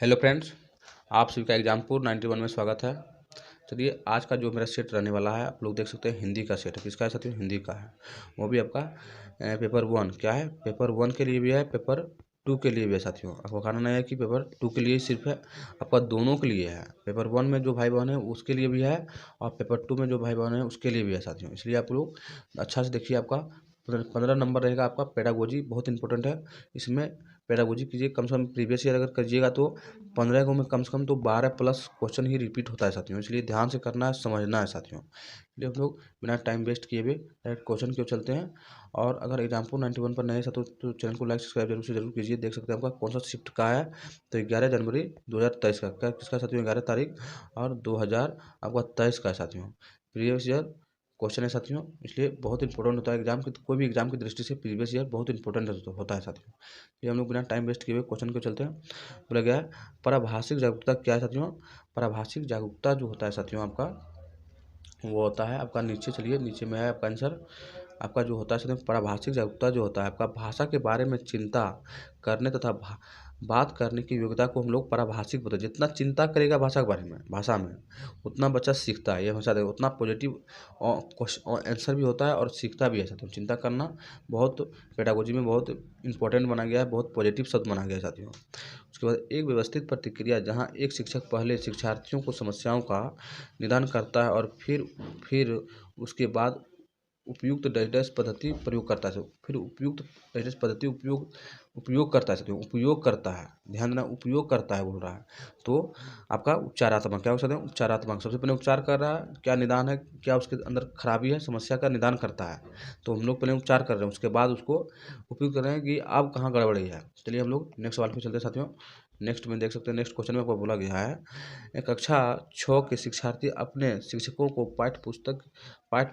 Hello friends, आप सभी का एग्जामपुर 91 में स्वागत है। चलिए, आज का जो मेरा सेट रहने वाला है, आप लोग देख सकते हैं हिंदी का सेट है। किसका है साथियों? हिंदी का है। वो भी आपका पेपर 1 क्या है, पेपर 1 के लिए भी है, पेपर 2 के लिए भी है साथियों। आपको कहना नहीं है कि पेपर 2 के लिए सिर्फ है, आपका दोनों के लिए है। पेपर 1 में जो भाई बहन है उसके लिए भी है, और पेपर 2 में जो भाई बहन है उसके लिए भी है साथियों। इसलिए आप लोग अच्छा से देखिए। आपका 15 नंबर रहेगा। आपका पेडागोजी बहुत इंपॉर्टेंट है। इसमें पेडागोजी कीजिए, कम से कम प्रीवियस ईयर अगर करिएगा तो 15 को में कम से कम तो 12 प्लस क्वेश्चन ही रिपीट होता है साथियों। इसलिए ध्यान से करना है, समझना है साथियों। इसलिए हम लोग बिना टाइम वेस्ट किए हुए डायरेक्ट क्वेश्चन की ओर चलते हैं। और अगर एग्जाम्पल 91 पर नए हैं साथियों तो चैनल को लाइक सब्सक्राइब जरूर से जरूर कीजिए। देख सकते हैं आपका कौन सा शिफ्ट का है, तो 11 जनवरी 2023 का क्या किसका साथियों, 11 तारीख और 2023 का है साथियों। प्रीवियस ईयर क्वेश्चन है साथियों। इसलिए बहुत इंपॉर्टेंट होता है एग्जाम की, कोई भी एग्जाम की दृष्टि से प्रीवियस ईयर बहुत इंपॉर्टेंट होता है साथियों। ये हम लोग बिना टाइम वेस्ट किए हुए क्वेश्चन को चलते हैं। बोला गया है पराभाषिक जागरूकता क्या है साथियों। पराभाषिक जागरूकता जो होता है साथियों आपका, वो होता है आपका, नीचे चलिए, नीचे में है आपका आंसर। आपका जो होता है साथियों, पराभाषिक जागरूकता जो होता है आपका, भाषा के बारे में चिंता करने तथा बात करने की योग्यता को हम लोग पराभाषिक बोलते हैं। जितना चिंता करेगा भाषा के बारे में, भाषा में, उतना बच्चा सीखता है। ये भाषा देखो, उतना पॉजिटिव आंसर भी होता है और सीखता भी है साथियों। चिंता करना बहुत पेडागोजी में बहुत इंपॉर्टेंट बना गया है, बहुत पॉजिटिव शब्द माना गया है साथियों। उसके बाद एक व्यवस्थित प्रतिक्रिया, जहाँ एक शिक्षक पहले शिक्षार्थियों को समस्याओं का निदान करता है और फिर उसके बाद उपयुक्त डैश पद्धति प्रयोग करता है। फिर उपयुक्त डैश पद्धति उपयोग करता है साथियों। उपयोग करता है, ध्यान देना, उपयोग करता है बोल रहा है। तो आपका उपचारात्मक क्या हो सकता है? उपचारात्मक सबसे पहले उपचार कर रहा है, क्या निदान है, क्या उसके अंदर खराबी है, समस्या का निदान करता है। तो हम लोग पहले उपचार कर रहे हैं, उसके बाद उसको उपयोग कर रहे हैं कि अब कहाँ गड़बड़ी है। चलिए हम लोग नेक्स्ट सवाल पे चलते हैं साथियों। नेक्स्ट में देख सकते हैं, नेक्स्ट क्वेश्चन में आपको बोला गया है कक्षा 6 के शिक्षार्थी अपने शिक्षकों को पाठ्य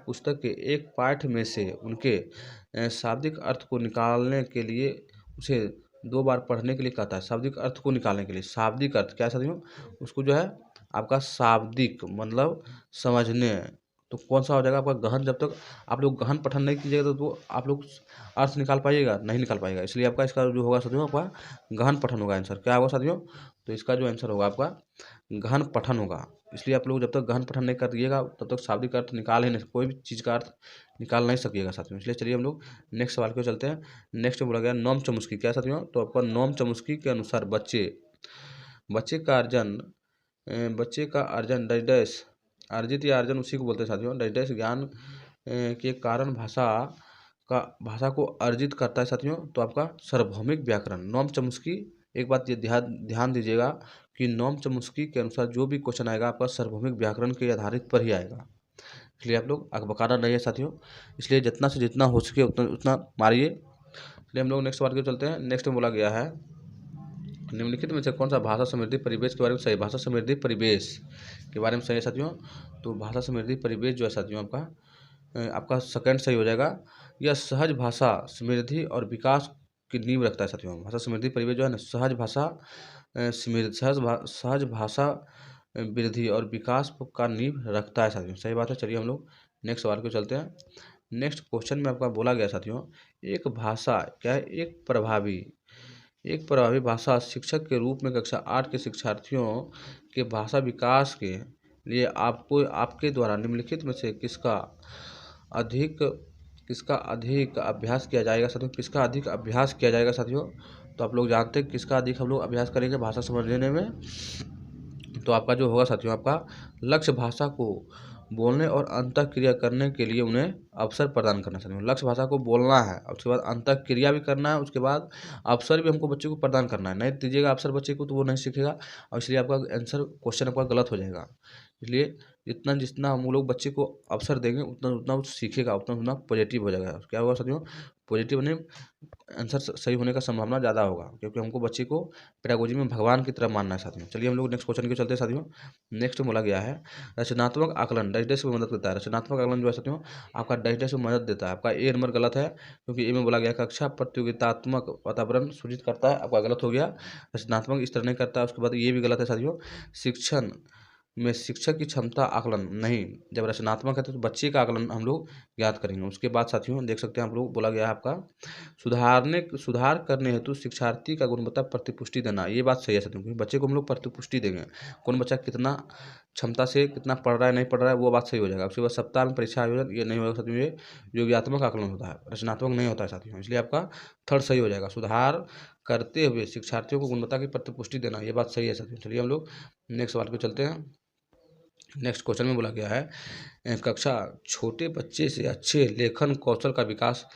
पुस्तक के एक पाठ में से उनके शाब्दिक अर्थ को निकालने के लिए उसे 2 बार पढ़ने के लिए कहता है। शाब्दिक अर्थ को निकालने के लिए, शाब्दिक अर्थ क्या है साथियों, उसको जो है आपका शाब्दिक मतलब समझने। तो कौन सा हो जाएगा आपका गहन। जब तक आप लोग गहन पठन नहीं कीजिएगा तो आप लोग अर्थ निकाल पाइएगा? नहीं निकाल पाएगा। इसलिए आपका इसका जो होगा साथियों, आपका गहन पठन होगा। आंसर क्या होगा साथियों? तो इसका जो आंसर होगा आपका गहन पठन होगा। इसलिए आप लोग जब तक गहन पठन नहीं करिएगा तब तक शाब्दिक अर्थ निकाल ही नहीं, कोई भी चीज़ का अर्थ निकाल नहीं सकिएगा साथियों। इसलिए चलिए हम लोग नेक्स्ट सवाल को चलते हैं। नेक्स्ट में बोला गया नॉम चमुस्की क्या साथियों, तो आपका नॉम चमुस्की के अनुसार बच्चे बच्चे का अर्जन बच्चे का अर्जन डैश अर्जित या अर्जन उसी को बोलते हैं साथियों। डैश ज्ञान के कारण भाषा को अर्जित करता है साथियों। तो आपका सार्वभौमिक व्याकरण नॉम चमुस्की। एक बात ये ध्यान दीजिएगा कि नॉम चमुस्की के अनुसार जो भी क्वेश्चन आएगा आपका सार्वभौमिक व्याकरण के आधारित पर ही आएगा। इसलिए आप लोग अकबकाना नहीं है साथियों। इसलिए जितना से जितना हो सके उतना उतना मारिए। इसलिए हम लोग नेक्स्ट सवाल की ओर चलते हैं। नेक्स्ट में बोला गया है निम्नलिखित में से कौन सा भाषा समृद्धि परिवेश के बारे में सही? भाषा समृद्धि परिवेश के बारे में सही है साथियों। तो भाषा समृद्धि परिवेश जो है साथियों आपका सेकंड सही हो जाएगा। यह सहज भाषा समृद्धि और विकास की नींव रखता है साथियों। भाषा समृद्धि परिवेश जो है ना, सहज भाषा वृद्धि और विकास का नींव रखता है साथियों। सही बात है। चलिए हम लोग नेक्स्ट सवाल को चलते हैं। नेक्स्ट क्वेश्चन में आपका बोला गया साथियों, एक भाषा क्या है, एक प्रभावी भाषा शिक्षक के रूप में कक्षा 8 के शिक्षार्थियों के भाषा विकास के लिए आपको आपके द्वारा निम्नलिखित में से किसका अधिक अभ्यास किया जाएगा साथियों? किसका अधिक अभ्यास किया जाएगा साथियों? तो आप लोग जानते हैं किसका अधिक हम लोग अभ्यास करेंगे भाषा समझने में। तो आपका जो होगा साथियों, आपका लक्ष्य भाषा को बोलने और अंतःक्रिया करने के लिए उन्हें अवसर प्रदान करना साथियों। लक्ष्य भाषा को बोलना है और उसके बाद अंतःक्रिया भी करना है, उसके बाद अवसर भी हमको बच्चे को प्रदान करना है। नहीं दीजिएगा अवसर बच्चे को तो वो नहीं सीखेगा, और इसलिए आपका आंसर क्वेश्चन आपका गलत हो जाएगा। इसलिए जितना जितना हम लोग बच्चे को अवसर देंगे उतना उतना वो सीखेगा, उतना उतना पॉजिटिव हो जाएगा। क्या होगा साथियों? पॉजिटिव ने आंसर सही होने का संभावना ज़्यादा होगा, क्योंकि हमको बच्चे को पेडागोजी में भगवान की तरह मानना है साथियों। चलिए हम लोग नेक्स्ट क्वेश्चन के चलते हैं साथियों। नेक्स्ट बोला गया है रचनात्मक आकलन डैश में मदद करता है। रचनात्मक आकलन जो है साथियों आपका डैश में मदद देता है। आपका ए नंबर गलत है, क्योंकि ए में बोला गया कक्षा प्रतियोगितात्मक वातावरण सूचित करता है। आपका गलत हो गया। रचनात्मक इस तरह नहीं करता है। उसके बाद ये भी गलत है साथियों। शिक्षण में शिक्षक की क्षमता आकलन नहीं, जब रचनात्मक है तो बच्चे का आकलन हम लोग याद करेंगे। उसके बाद साथियों देख सकते हैं आप लोग, बोला गया है आपका सुधार करने हेतु शिक्षार्थी का गुणवत्ता प्रतिपुष्टि देना। ये बात सही है साथियों, क्योंकि बच्चे को हम लोग प्रतिपुष्टि देंगे, कौन बच्चा कितना क्षमता से कितना पढ़ रहा है नहीं पढ़ रहा है, वो बात सही हो जाएगा। उसके बाद सप्ताह में परीक्षा आयोजन, ये नहीं होगा साथियों, ये योग्यात्मक आकलन होता है, रचनात्मक नहीं होता है साथियों, इसलिए आपका थर्ड सही हो जाएगा। सुधार करते हुए शिक्षार्थियों को गुणवत्ता की प्रतिपुष्टि देना, ये बात सही है साथियों। चलिए हम लोग नेक्स्ट सवाल पे चलते हैं। नेक्स्ट क्वेश्चन में बोला गया है कक्षा छोटे बच्चे से अच्छे लेखन कौशल का विकास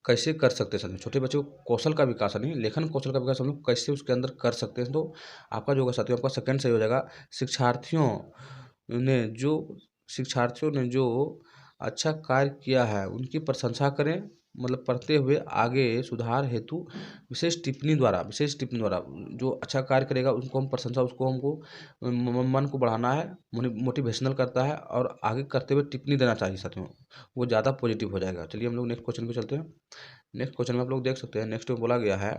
कैसे कर सकते हैं साथियों। छोटे बच्चे को कौशल का विकास नहीं, लेखन कौशल का विकास हम लोग कैसे उसके अंदर कर सकते हैं। तो आपका जो होगा साथियों, आपका सेकंड सही हो जाएगा। शिक्षार्थियों ने जो अच्छा कार्य किया है उनकी प्रशंसा करें, मतलब पढ़ते हुए आगे सुधार हेतु विशेष टिप्पणी द्वारा जो अच्छा कार्य करेगा उनको हम प्रशंसा, उसको हमको मन को बढ़ाना है, मोटिवेशनल करता है, और आगे करते हुए टिप्पणी देना चाहिए साथियों, वो ज़्यादा पॉजिटिव हो जाएगा। चलिए हम लोग नेक्स्ट क्वेश्चन पे चलते हैं। नेक्स्ट क्वेश्चन में आप लोग देख सकते हैं, नेक्स्ट में बोला गया है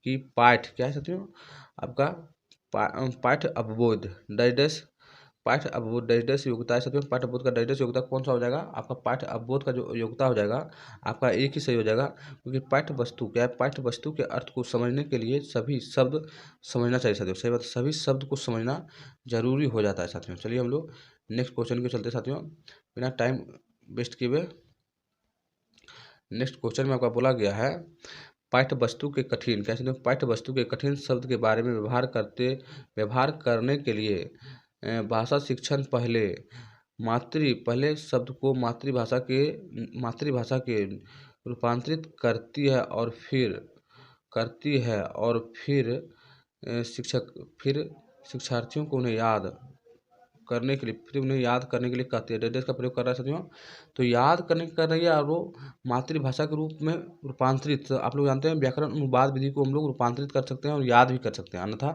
कि पाठ क्या है साथियों, आपका पाठ अवबोध डाइजेस्ट, पाठ अवबोध डाइजेस्ट योग्यता है साथियों। पाठ अवबोध का डाइजेस्ट योग्यता कौन सा हो जाएगा, आपका पाठ अवबोध का जो योग्यता हो जाएगा आपका एक ही सही हो जाएगा, क्योंकि पाठ्य वस्तु क्या है, पाठ्य वस्तु के अर्थ को समझने के लिए सभी शब्द समझना चाहिए साथियों। सही बात, सभी शब्द को समझना जरूरी हो जाता है साथियों। चलिए हम लोग नेक्स्ट क्वेश्चन के चलते साथियों, बिना टाइम वेस्ट किए हुए नेक्स्ट क्वेश्चन में आपका बोला गया है पाठ्य वस्तु के कठिन, कैसे तो पाठ्य वस्तु के कठिन शब्द के बारे में व्यवहार करने के लिए भाषा शिक्षण पहले शब्द को मातृभाषा के रूपांतरित करती है और फिर शिक्षार्थियों को उन्हें याद करने के लिए कहती है। डेडेस का प्रयोग कर रहा है साथियों, तो याद करने का कर रही है और वो मातृभाषा के रूप में रूपांतरित, आप लोग जानते हैं व्याकरण अनुवाद विधि को हम लोग रूपांतरित कर सकते हैं और याद भी कर सकते हैं, अन्यथा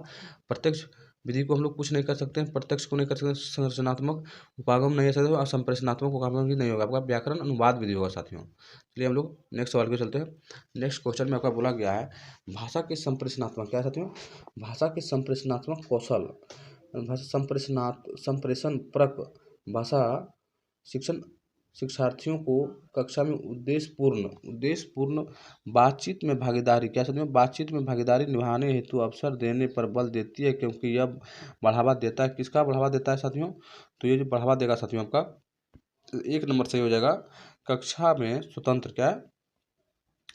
प्रत्यक्ष विधि को हम लोग कुछ नहीं कर सकते हैं, प्रत्यक्ष को नहीं कर सकते, संरचनात्मक उपागम नहीं है साथियों, और संप्रेषणात्मक उपागम भी नहीं होगा, आपका व्याकरण अनुवाद विधि होगा साथियों। चलिए हम लोग नेक्स्ट सवाल पे चलते हैं। नेक्स्ट क्वेश्चन में आपका बोला गया है भाषा के संप्रेषणात्मक, क्या है साथियों, भाषा के संप्रेषणात्मक कौशल, संप्रेषण परक भाषा शिक्षण शिक्षार्थियों को कक्षा में उद्देश्यपूर्ण बातचीत में भागीदारी, क्या साथियों, बातचीत में भागीदारी निभाने हेतु अवसर देने पर बल देती है, क्योंकि यह बढ़ावा देता है, किसका बढ़ावा देता है साथियों, तो ये जो बढ़ावा देगा साथियों आपका एक नंबर सही हो जाएगा।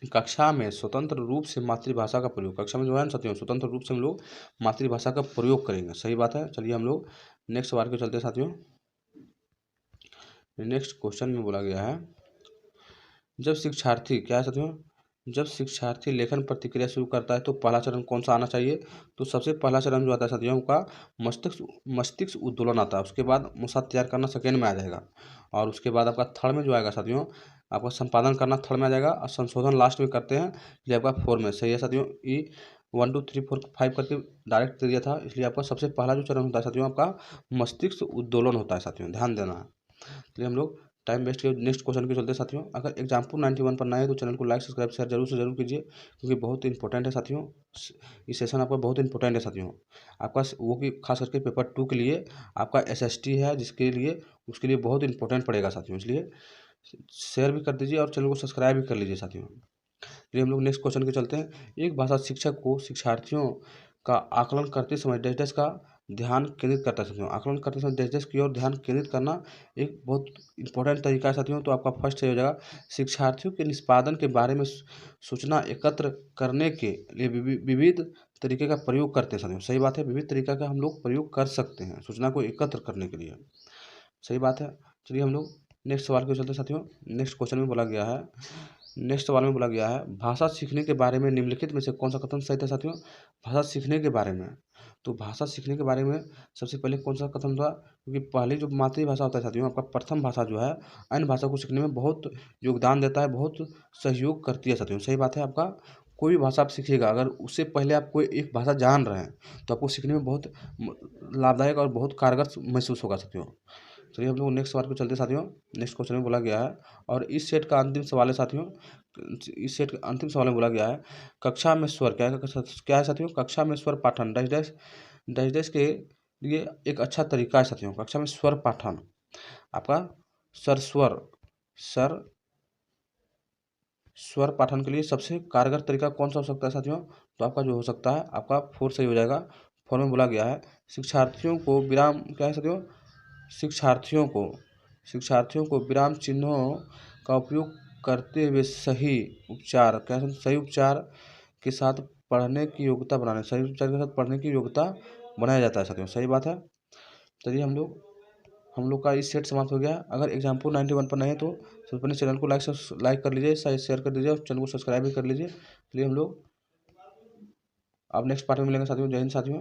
कक्षा में स्वतंत्र रूप से मातृभाषा का प्रयोग, कक्षा में जो है ना साथियों स्वतंत्र रूप से हम लोग मातृभाषा का प्रयोग करेंगे, सही बात है। चलिए हम लोग नेक्स्ट सवाल पे चलते हैं साथियों। नेक्स्ट क्वेश्चन में बोला गया है जब शिक्षार्थी लेखन प्रतिक्रिया शुरू करता है तो पहला चरण कौन सा आना चाहिए, तो सबसे पहला चरण जो आता है साथियों का मस्तिष्क उद्दोलन आता है, उसके बाद मुसा तैयार करना सेकेंड में आ जाएगा, और उसके बाद आपका थर्ड में जो आएगा साथियों आपका संपादन करना थर्ड में आ जाएगा, और संशोधन लास्ट में करते हैं, इसलिए आपका 4 में सही है साथियों। ई 1 2 3 4 5 करके डायरेक्ट दे दिया था, इसलिए आपका सबसे पहला जो चरण होता है साथियों आपका मस्तिष्क उद्दोलन होता है साथियों, ध्यान देना है। चलिए हम लोग टाइम वेस्ट के नेक्स्ट क्वेश्चन के चलते साथियों, अगर एग्जाम्पल 91 पर नए हैं तो चैनल को लाइक सब्सक्राइब शेयर जरूर से जरूर कीजिए, क्योंकि बहुत इंपॉर्टेंट है साथियों, इस सेशन आपका बहुत इंपॉर्टेंट है साथियों, आपका वो कि खास करके पेपर 2 के लिए आपका SST है, जिसके लिए उसके लिए बहुत इंपॉर्टेंट पड़ेगा साथियों, इसलिए शेयर भी कर दीजिए और चैनल को सब्सक्राइब भी कर लीजिए साथियों। चलिए हम लोग नेक्स्ट क्वेश्चन के चलते हैं। एक भाषा शिक्षक को शिक्षार्थियों का आकलन करते समय डेस का ध्यान केंद्रित करता है साथियों, आकलन करते समय डेस की ओर ध्यान केंद्रित करना एक बहुत इंपॉर्टेंट तरीका है साथियों, तो आपका फर्स्ट सही हो जाएगा। शिक्षार्थियों के निष्पादन के बारे में सूचना एकत्र करने के लिए विविध तरीके का प्रयोग करते हैं साथियों, सही बात है, विविध तरीका का हम लोग प्रयोग कर सकते हैं सूचना को एकत्र करने के लिए, सही बात है। चलिए हम लोग नेक्स्ट सवाल के चलते साथियों। नेक्स्ट सवाल में बोला गया है भाषा सीखने के बारे में निम्नलिखित में से कौन सा कथन सही था साथियों, भाषा सीखने के बारे में, तो भाषा सीखने के बारे में सबसे पहले कौन सा कथन था, क्योंकि पहले जो मातृभाषा होता है साथियों आपका प्रथम भाषा जो है अन्य भाषा को सीखने में बहुत योगदान देता है, बहुत सहयोग करती है साथियों, सही बात है। आपका कोई भी भाषा आप सीखिएगा अगर उससे पहले आप कोई एक भाषा जान रहे हैं तो आपको सीखने में बहुत लाभदायक और बहुत कारगर महसूस होगा साथियों। चलिए हम लोग नेक्स्ट सवाल पे चलते साथियों। नेक्स्ट क्वेश्चन में बोला गया है और इस सेट का अंतिम सवाल है साथियों, इस सेट का अंतिम सवाल में बोला गया है कक्षा में स्वर क्या है साथियों, कक्षा में स्वर पाठन डैश के ये एक अच्छा तरीका है साथियों। कक्षा में स्वर पाठन आपका सर स्वर पाठन के लिए सबसे कारगर तरीका कौन सा हो सकता है साथियों? तो आपका जो हो सकता है, आपका 4 सही हो जाएगा। 4 में बोला गया है शिक्षार्थियों को विराम, क्या है साथियों? शिक्षार्थियों को विराम चिन्हों का उपयोग करते हुए सही उपचार, क्या है? सही उपचार के साथ पढ़ने की योग्यता बनाने, सही उपचार के साथ पढ़ने की योग्यता बनाया जाता है साथियों। सही बात है। चलिए हम लोग का इस सेट समाप्त हो गया। अगर एग्जाम्पल 91 पर नहीं है तो सबसे पहले चैनल को लाइक कर लीजिए, शेयर कर दीजिए और चैनल को सब्सक्राइब भी कर लीजिए। चलिए हम लोग अब नेक्स्ट पार्ट में मिलेंगे साथियों। जय हिंद साथियों।